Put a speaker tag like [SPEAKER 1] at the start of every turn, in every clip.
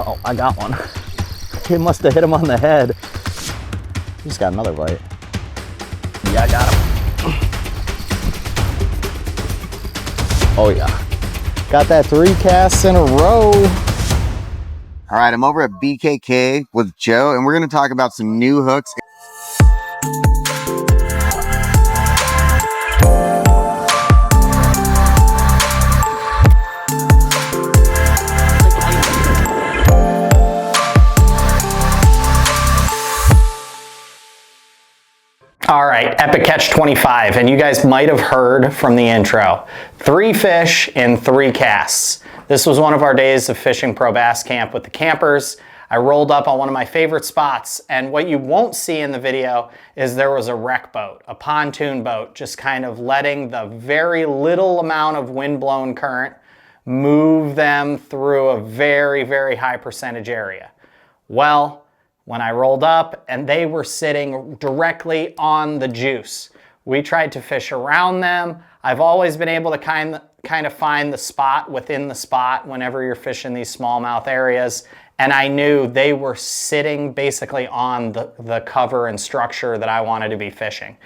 [SPEAKER 1] Oh, I got one. It must have hit him on the head. He just got another bite. Yeah, I got him. Oh yeah. Got that 3 casts in a row.
[SPEAKER 2] All right, I'm over at BKK with Joe, and we're going to talk about some new hooks.
[SPEAKER 3] All right, epic catch 25, and you guys might have heard from the intro. 3 fish in 3 casts. This was one of our days of fishing pro bass camp with the campers. I rolled up on one of my favorite spots, and what you won't see in the video is there was a wreck boat, a pontoon boat, just kind of letting the very little amount of wind-blown current move them through a very, very high percentage area. Well, when I rolled up and they were sitting directly on the juice. We tried to fish around them. I've always been able to kind of find the spot within the spot whenever you're fishing these smallmouth areas. And I knew they were sitting basically on the cover and structure that I wanted to be fishing.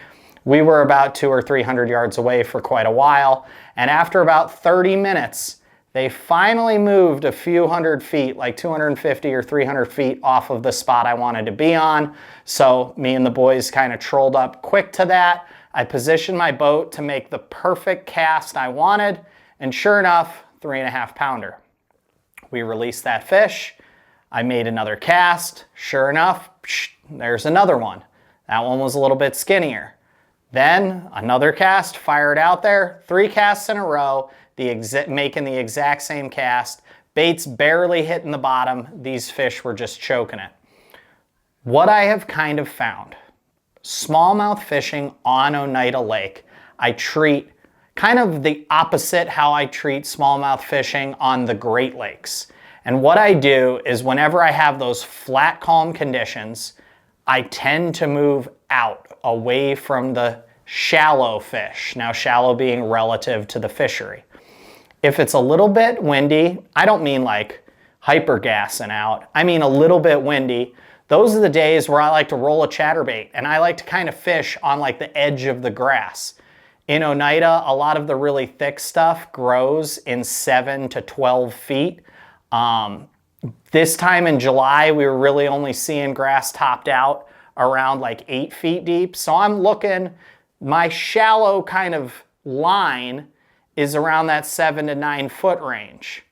[SPEAKER 3] We were about 200 or 300 yards away for quite a while. And after about 30 minutes, they finally moved a few hundred feet, like 250 or 300 feet off of the spot I wanted to be on. So me and the boys kind of trolled up quick to that. I positioned my boat to make the perfect cast I wanted, and sure enough, 3.5 pounder. We released that fish. I made another cast. Sure enough, there's another one. That one was a little bit skinnier. Then another cast, fired out there, 3 casts in a row, making the exact same cast. Baits barely hitting the bottom. These fish were just choking it. What I have kind of found, smallmouth fishing on Oneida Lake, I treat kind of the opposite how I treat smallmouth fishing on the Great Lakes. And what I do is whenever I have those flat, calm conditions, I tend to move out, away from the shallow fish. Now, shallow being relative to the fishery. If it's a little bit windy, I don't mean like hyper gassing out, I mean a little bit windy, those are the days where I like to roll a chatterbait and I like to kind of fish on like the edge of the grass. In Oneida, a lot of the really thick stuff grows in 7 to 12 feet. This time in July, we were really only seeing grass topped out around like 8 feet deep. So I'm looking, my shallow kind of line is around that 7 to 9 foot range.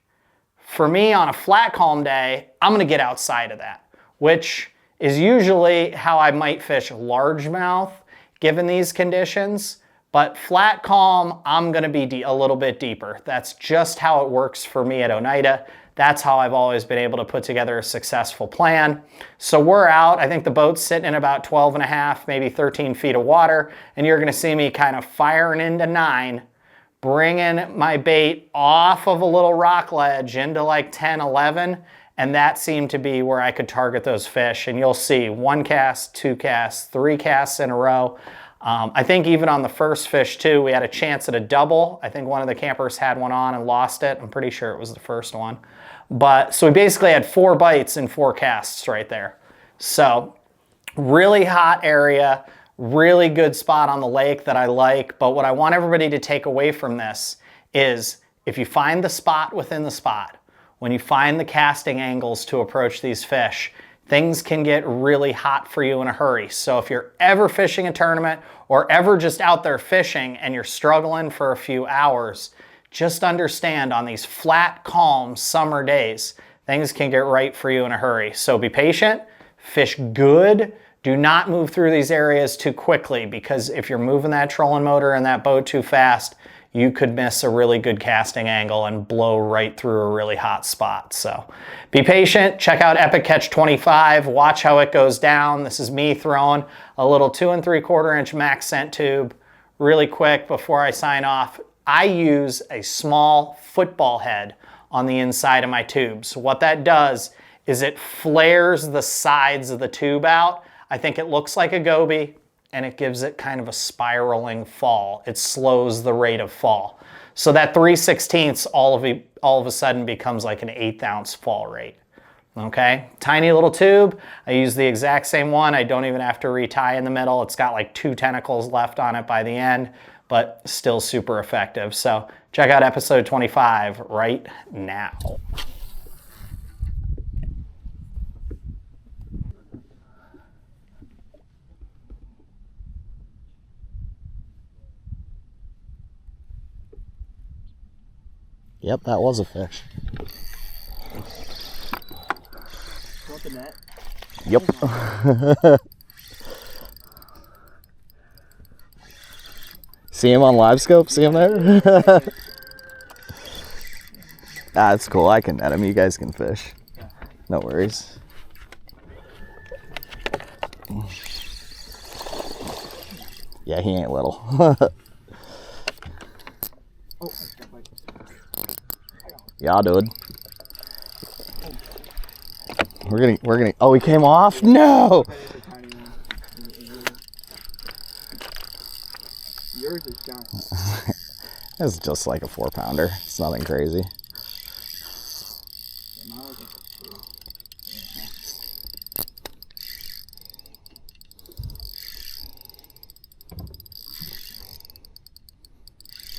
[SPEAKER 3] For me, on a flat, calm day, I'm gonna get outside of that, which is usually how I might fish largemouth given these conditions. But flat, calm, I'm gonna be a little bit deeper. That's just how it works for me at Oneida. That's how I've always been able to put together a successful plan. So we're out. I think the boat's sitting in about 12.5, maybe 13 feet of water, and you're gonna see me kind of firing into 9, bringing my bait off of a little rock ledge into like 10, 11, and that seemed to be where I could target those fish. And you'll see 1 cast, 2 casts, 3 casts in a row. I think even on the first fish too, we had a chance at a double. I think one of the campers had one on and lost it. I'm pretty sure it was the first one. But so we basically had 4 bites in 4 casts right there. So really hot area, really good spot on the lake that I like. But what I want everybody to take away from this is if you find the spot within the spot, when you find the casting angles to approach these fish, things can get really hot for you in a hurry. So if you're ever fishing a tournament or ever just out there fishing and you're struggling for a few hours, just understand on these flat, calm summer days, things can get right for you in a hurry. So be patient, fish good. Do not move through these areas too quickly, because if you're moving that trolling motor and that boat too fast, you could miss a really good casting angle and blow right through a really hot spot. So be patient, check out Epic Catch 25, watch how it goes down. This is me throwing a little 2 3/4 inch Maxscent tube really quick before I sign off. I use a small football head on the inside of my tube. So what that does is it flares the sides of the tube out. I think it looks like a goby, and it gives it kind of a spiraling fall. It slows the rate of fall. So that 3/16 all of a sudden becomes like an 1/8 ounce fall rate. Okay, tiny little tube. I use the exact same one. I don't even have to retie in the middle. It's got like 2 tentacles left on it by the end, but still super effective. So check out episode 25 right now.
[SPEAKER 1] Yep, that was a fish.
[SPEAKER 4] Want the net?
[SPEAKER 1] Yep. See him on live scope? See him there? That's cool. I can net him. You guys can fish. No worries. Yeah, he ain't little. Yeah, dude. We're gonna. Oh, he came off? No.
[SPEAKER 4] Yours is giant.
[SPEAKER 1] It's just like a 4-pounder. It's nothing crazy.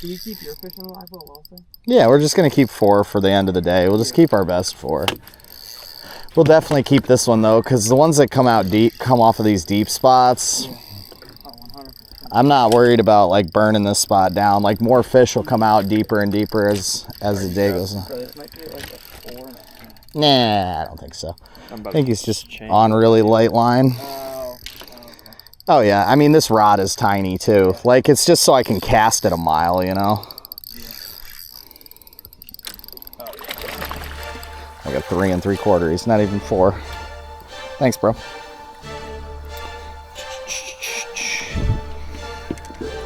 [SPEAKER 4] Do we keep your fishing alive also?
[SPEAKER 1] Yeah, we're just gonna keep 4 for the end of the day. We'll just keep our best 4. We'll definitely keep this one though, because the ones that come out deep, come off of these deep spots.
[SPEAKER 4] Oh, 100%.
[SPEAKER 1] I'm not worried about like burning this spot down. Like more fish will come out deeper and deeper as the day goes on.
[SPEAKER 4] So this might be like a 4.5.
[SPEAKER 1] Nah, I don't think so. I think he's just on really light line.
[SPEAKER 4] Oh, okay.
[SPEAKER 1] Oh yeah, I mean this rod is tiny too. Like it's just so I can cast it a mile, you know? Like a 3 3/4. He's not even 4. Thanks, bro.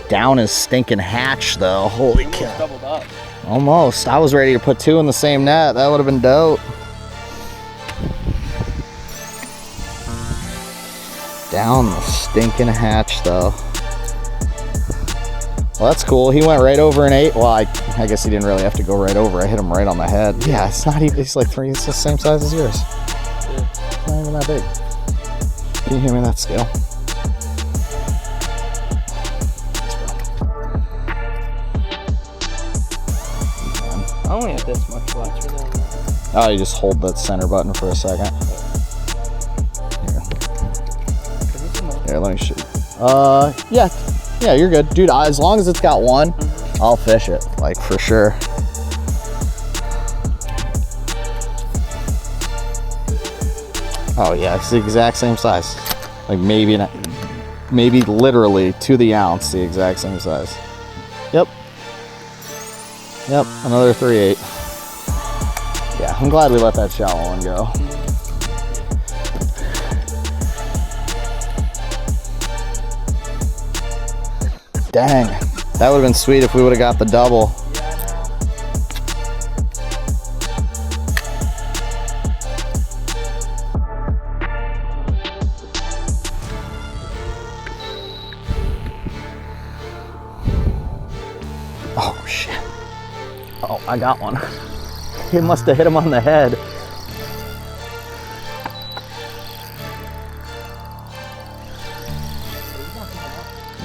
[SPEAKER 1] Down his stinking hatch though. Holy cow.
[SPEAKER 4] Doubled up.
[SPEAKER 1] Almost. I was ready to put 2 in the same net. That would have been dope. Down the stinking hatch though. Well, that's cool. He went right over an 8. Well, I guess he didn't really have to go right over. I hit him right on the head. Yeah, it's not even, it's like 3, it's the same size as yours.
[SPEAKER 4] Yeah.
[SPEAKER 1] It's not even that big. Can you hear me that scale?
[SPEAKER 4] I only have this much left for them.
[SPEAKER 1] Oh, you just hold that center button for a second. Here, let me show you. Yeah, you're good. Dude, as long as it's got 1, I'll fish it, like for sure. Oh yeah, it's the exact same size. Like maybe literally to the ounce, the exact same size. Yep, another 3/8. Yeah, I'm glad we let that shallow one go. Dang, that would have been sweet if we would have got the double. Oh shit. Oh, I got one. He must have hit him on the head.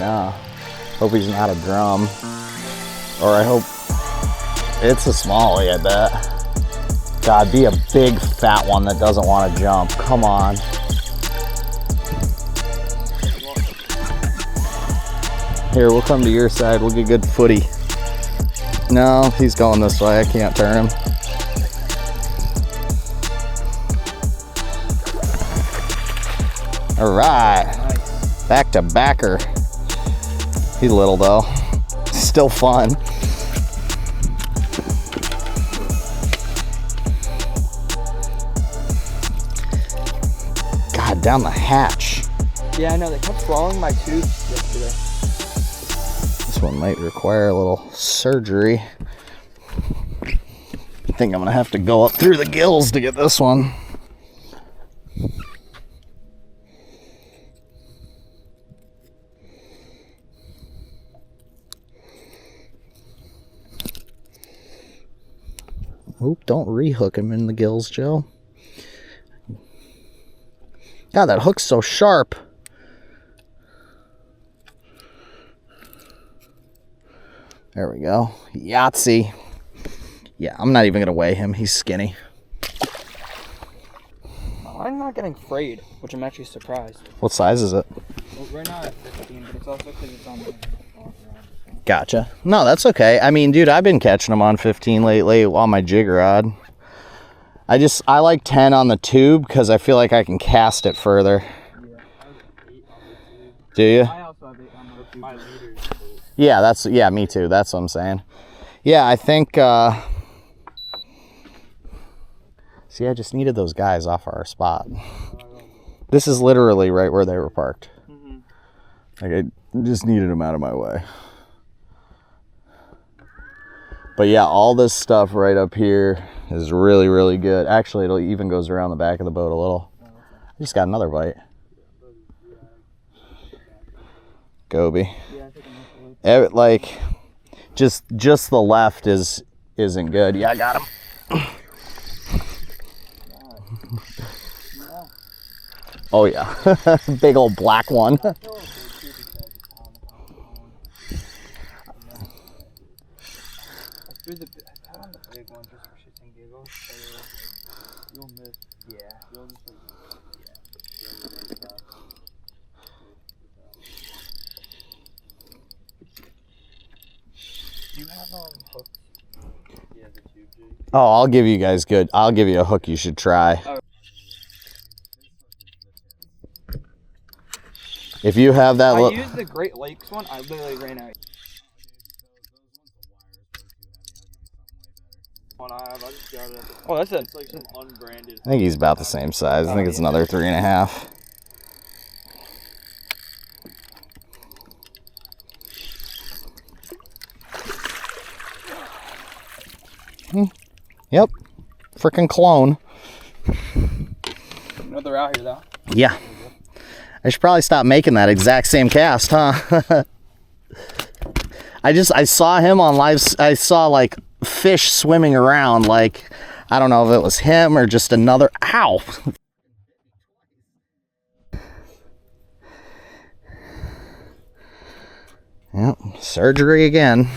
[SPEAKER 1] Nah. Hope he's not a drum. Or I hope it's a smallie, I bet. God, be a big fat one that doesn't want to jump. Come on. Here, we'll come to your side. We'll get good footy. No, he's going this way. I can't turn him. All right.
[SPEAKER 4] Nice.
[SPEAKER 1] Back to backer. He's little though. Still fun. God, down the hatch.
[SPEAKER 4] Yeah, I know. They kept swallowing my tubes yesterday.
[SPEAKER 1] This one might require a little surgery. I think I'm gonna have to go up through the gills to get this one. Oop, don't rehook him in the gills, Joe. God, that hook's so sharp. There we go. Yahtzee. Yeah, I'm not even gonna weigh him. He's skinny.
[SPEAKER 4] I'm not getting frayed, which I'm actually surprised.
[SPEAKER 1] What size is it?
[SPEAKER 4] Well, right now at 15, but it's also because it's on the...
[SPEAKER 1] Gotcha. No, that's okay. I mean, dude, I've been catching them on 15 lately on my jig rod. I like 10 on the tube because I feel like I can cast it further.
[SPEAKER 4] Yeah, I have 8 on the tube.
[SPEAKER 1] Do you?
[SPEAKER 4] I also have 8 on the tube. My leaders.
[SPEAKER 1] Yeah, me too. That's what I'm saying. Yeah, I think, see, I just needed those guys off our spot. This is literally right where they were parked. Like, I just needed them out of my way. But yeah, all this stuff right up here is really, really good. Actually, it even goes around the back of the boat a little. I just got another bite. Goby. Like, just the left isn't good. Yeah, I got him. Oh yeah, big old black one.
[SPEAKER 4] I had on the big one just for shits and giggles. So you'll miss. Yeah. You'll just you have hooks. Yeah, the tube jig.
[SPEAKER 1] Oh, I'll give you guys good. I'll give you a hook you should try. If you have that,
[SPEAKER 4] I used the Great Lakes one. I literally ran out. Oh, that's it. Like some unbranded.
[SPEAKER 1] I think he's about the same size. I think it's another 3.5. Yep, freaking clone.
[SPEAKER 4] No, they're out here though.
[SPEAKER 1] Yeah, I should probably stop making that exact same cast, huh? I saw him on live. I saw like fish swimming around. Like, I don't know if it was him or just another. Ow! Yep, surgery again.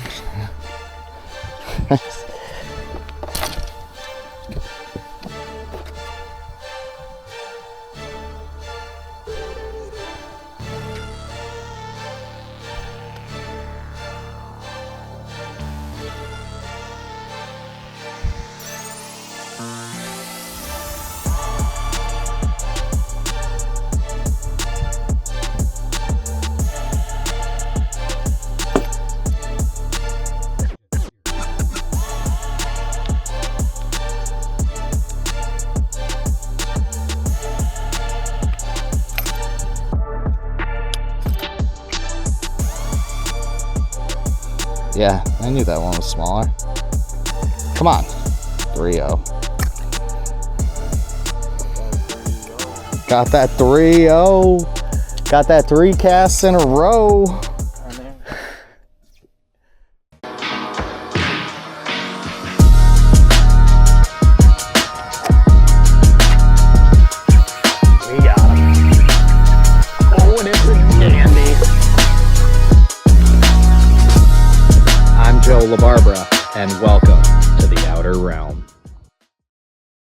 [SPEAKER 1] Yeah, I knew that one was smaller. Come on. 3-0. Got that 3-0. Got that 3 casts in a row.